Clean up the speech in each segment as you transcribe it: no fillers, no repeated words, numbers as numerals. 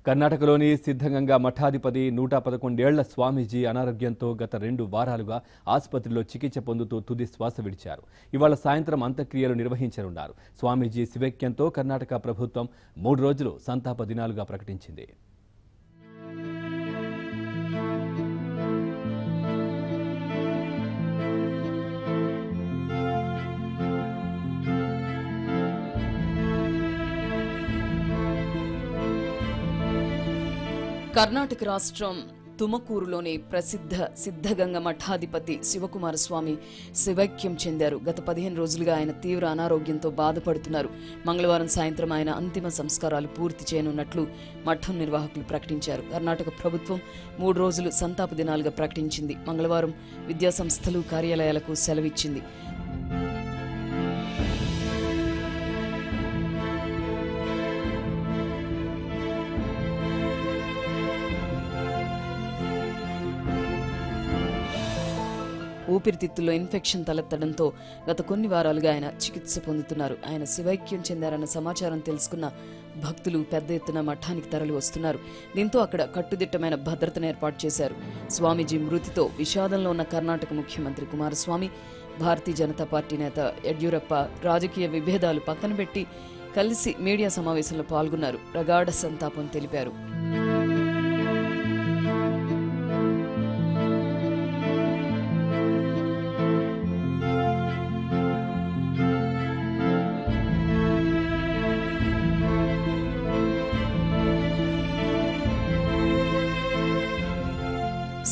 కర్ణాటకలోని సిద్ధగంగా మఠాధిపతి 111 ఏళ్ల స్వామీజీ అనారోగ్యంతో గత 2 వారాలుగా ఆసుపత్రిలో చికిత్స పొందుతూ తుది శ్వాస విడిచారు. ఇవాళ సాయంత్రం అంత్యక్రియలు నిర్వహించనున్నారు. స్వామీజీ శివైక్యంతో కర్ణాటక ప్రభుత్వం 3 రోజులు సంతాప దినాలుగా ప్రకటించింది. కర్ణాటక రాష్ట్రం తుమకూరులోని ప్రసిద్ధ సిద్ధగంగ మఠాధిపతి శివకుమార స్వామి శివైక్యం చెందారు. గత 15 రోజులుగా ఆయన తీవ్ర అనారోగ్యంతో బాధపడుతున్నారు. మంగళవారం సాయంత్రం ఆయన అంతిమ సంస్కారాలు పూర్తి చేయనున్నట్లు మఠం నిర్వాహకులు ప్రకటించారు. కర్ణాటక ప్రభుత్వం 3 రోజులు సంతాప దినాలుగా ప్రకటించింది. మంగళవారం విద్యాసంస్థలు కార్యాలయాలకు సెలవిచ్చింది. ఊపిరితిత్తుల్లో ఇన్ఫెక్షన్ తలెత్తడంతో గత కొన్ని వారాలుగా ఆయన చికిత్స పొందుతున్నారు. ఆయన శివైక్యం చెందారన్న సమాచారం తెలుసుకున్న భక్తులు పెద్ద ఎత్తున మఠానికి తరలి వస్తున్నారు. దీంతో అక్కడ కట్టుదిట్టమైన భద్రతను ఏర్పాటు చేశారు. స్వామీజీ మృతితో విషాదంలో ఉన్న కర్ణాటక ముఖ్యమంత్రి కుమారస్వామి, భారతీయ జనతా పార్టీ నేత యడ్యూరప్ప రాజకీయ విభేదాలు పక్కన పెట్టి కలిసి మీడియా సమావేశంలో పాల్గొన్నారు. ప్రగాఢ సంతాపం తెలిపారు.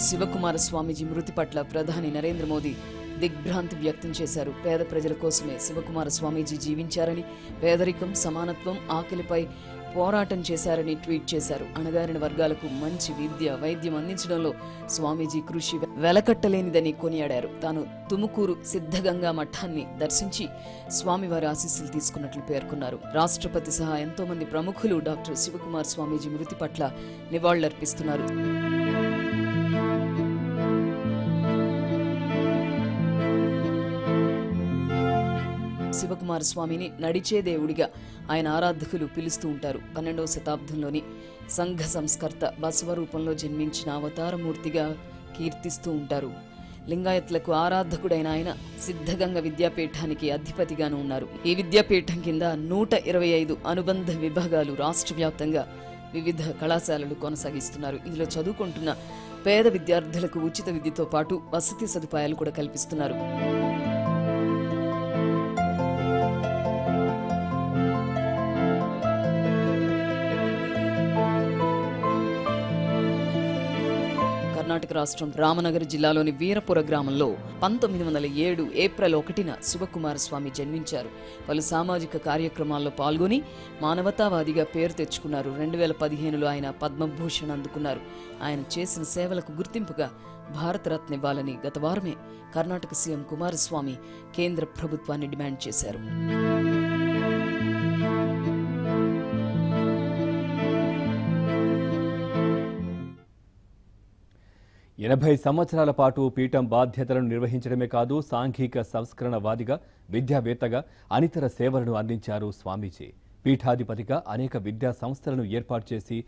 శివకుమార స్వామీజీ మృతి పట్ల ప్రధాని నరేంద్ర మోదీ దిగ్భ్రాంతి వ్యక్తం చేశారు. పేద ప్రజల కోసమే శివకుమార స్వామీజీ జీవించారని, పేదరికం, సమానత్వం, ఆకలిపై పోరాటం చేశారని ట్వీట్ చేశారు. అణగారిన వర్గాలకు మంచి విద్య, వైద్యం అందించడంలో స్వామీజీ కృషి వెలకట్టలేనిదని కొనియాడారు. తాను తుముకూరు సిద్ధగంగా మఠాన్ని దర్శించి స్వామివారి ఆశీస్సులు తీసుకున్నట్లు పేర్కొన్నారు. రాష్ట్రపతి సహా ఎంతో మంది ప్రముఖులు డాక్టర్ శివకుమార్ స్వామీజీ మృతి పట్ల నివాళులర్పిస్తున్నారు. శివకుమార స్వామిని నడిచే దేవుడిగా ఆయన ఆరాధకులు పిలుస్తూ ఉంటారు. 12వ శతాబ్దంలోని సంఘ సంస్కర్త బసవ రూపంలో జన్మించిన అవతారమూర్తిగా కీర్తిస్తూ ఉంటారు. లింగాయత్లకు ఆరాధకుడైన ఆయన సిద్ధగంగ విద్యాపీఠానికి అధిపతిగాను ఉన్నారు. ఈ విద్యాపీఠం కింద 125 అనుబంధ విభాగాలు రాష్ట్ర వ్యాప్తంగా వివిధ కళాశాలలు కొనసాగిస్తున్నారు. ఇందులో చదువుకుంటున్న పేద విద్యార్థులకు ఉచిత విద్యతో పాటు వసతి సదుపాయాలు కూడా కల్పిస్తున్నారు. కర్ణాటక రాష్ట్రం రామనగర్ జిల్లాలోని వీరపుర గ్రామంలో 1907 ఏప్రిల్ 1న శివకుమార స్వామి జన్మించారు. పలు సామాజిక కార్యక్రమాల్లో పాల్గొని మానవతావాదిగా పేరు తెచ్చుకున్నారు. 2015లో ఆయన పద్మభూషణ్ అందుకున్నారు. ఆయన చేసిన సేవలకు గుర్తింపుగా భారతరత్న ఇవ్వాలని గత వారమే కర్ణాటక సీఎం కుమారస్వామి కేంద్ర ప్రభుత్వాన్ని డిమాండ్ చేశారు. 80 సంవత్సరాల పాటు పీఠం బాధ్యతలను నిర్వహించడమే కాదు, సాంఘిక సంస్కరణవాదిగా, విద్యావేత్తగా అనితర సేవలను అందించారు స్వామీజీ. పీఠాధిపతిగా అనేక విద్యా సంస్థలను ఏర్పాటు చేసి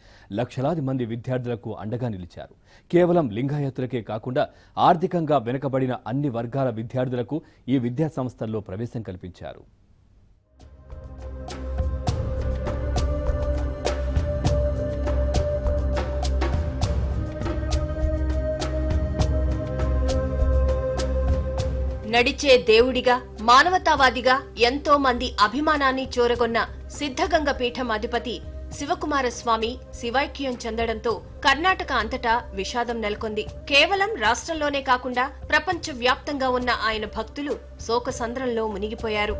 లక్షలాది మంది విద్యార్థులకు అండగా నిలిచారు. కేవలం లింగాయతులకే కాకుండా ఆర్థికంగా వెనుకబడిన అన్ని వర్గాల విద్యార్థులకు ఈ విద్యా సంస్థల్లో ప్రవేశం కల్పించారు. నడిచే దేవుడిగా, మానవతావాదిగా ఎంతో మంది అభిమానాన్ని చూరగొన్న సిద్ధగంగ పీఠం అధిపతి శివకుమార స్వామి శివైక్యం చెందడంతో కర్ణాటక అంతటా విషాదం నెలకొంది. కేవలం రాష్ట్రంలోనే కాకుండా ప్రపంచ వ్యాప్తంగా ఉన్న ఆయన భక్తులు శోకసంద్రంలో మునిగిపోయారు.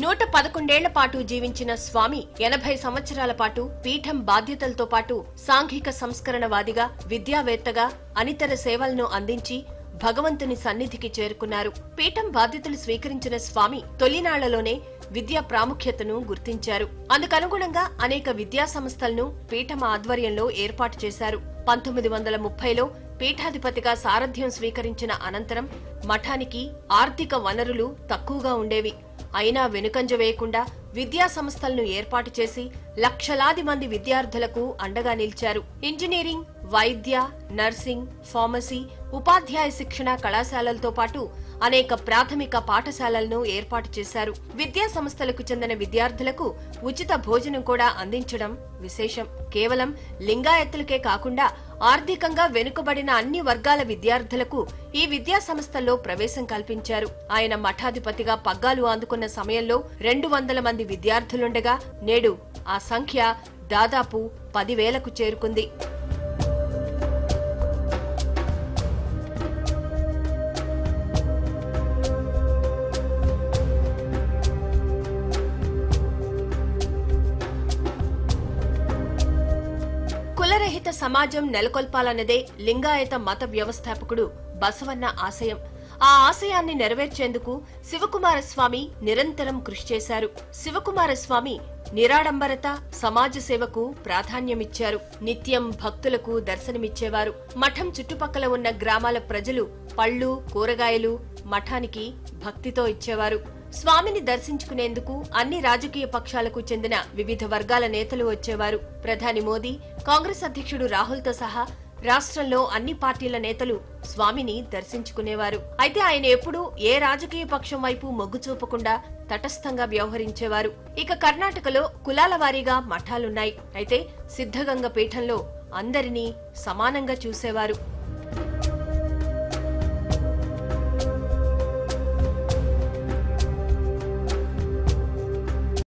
నూట 11 పాటు జీవించిన స్వామి 80 సంవత్సరాల పాటు పీఠం బాధ్యతలతో పాటు సాంఘిక సంస్కరణవాదిగా, విద్యావేత్తగా అనితర సేవలను అందించి భగవంతుని సన్నిధికి చేరుకున్నారు. పీఠం బాధ్యతలు స్వీకరించిన స్వామి తొలినాళ్లలోనే విద్యా ప్రాముఖ్యతను గుర్తించారు. అందుకనుగుణంగా అనేక విద్యా సంస్థలను పీఠం ఆధ్వర్యంలో ఏర్పాటు చేశారు. 1930లో పీఠాధిపతిగా సారథ్యం స్వీకరించిన అనంతరం మఠానికి ఆర్థిక వనరులు తక్కువగా ఉండేవి. అయినా వెనుకంజ వేయకుండా విద్యా సంస్థలను ఏర్పాటు చేసి లక్షలాది మంది విద్యార్థులకు అండగా నిలిచారు. ఇంజనీరింగ్, వైద్య, నర్సింగ్, ఫార్మసీ, ఉపాధ్యాయ శిక్షణ కళాశాలలతో పాటు అనేక ప్రాథమిక పాఠశాలలను ఏర్పాటు చేశారు. విద్యా సంస్థలకు చెందిన విద్యార్థులకు ఉచిత భోజనం కూడా అందించడం విశేషం. కేవలం లింగాయత్తులకే కాకుండా ఆర్థికంగా వెనుకబడిన అన్ని వర్గాల విద్యార్థులకు ఈ విద్యా సంస్థల్లో ప్రవేశం కల్పించారు. ఆయన మఠాధిపతిగా పగ్గాలు అందుకున్న సమయంలో 200 మంది విద్యార్థులుండగా నేడు ఆ సంఖ్య దాదాపు 10,000కు చేరుకుంది. కులరహిత సమాజం నెలకొల్పాలన్నదే లింగాయత మత వ్యవస్థాపకుడు బసవన్న ఆశయం. ఆ ఆశయాన్ని నెరవేర్చేందుకు శివకుమారస్వామి నిరంతరం కృషి చేశారు. శివకుమారస్వామి నిరాడంబరత, సమాజ సేవకు ప్రాధాన్యమిచ్చారు. నిత్యం భక్తులకు దర్శనమిచ్చేవారు. మఠం చుట్టుపక్కల ఉన్న గ్రామాల ప్రజలు పళ్లు, కూరగాయలు మఠానికి భక్తితో ఇచ్చేవారు. స్వామిని దర్శించుకునేందుకు అన్ని రాజకీయ పక్షాలకు చెందిన వివిధ వర్గాల నేతలు వచ్చేవారు. ప్రధాని మోదీ, కాంగ్రెస్ అధ్యక్షుడు రాహుల్తో సహా రాష్ట్రంలో అన్ని పార్టీల నేతలు స్వామిని దర్శించుకునేవారు. అయితే ఆయన ఎప్పుడూ ఏ రాజకీయ పక్షం వైపు మొగ్గు చూపకుండా తటస్థంగా వ్యవహరించేవారు. ఇక కర్ణాటకలో కులాల వారీగా మఠాలున్నాయి. అయితే సిద్ధగంగ పీఠంలో అందరినీ సమానంగా చూసేవారు.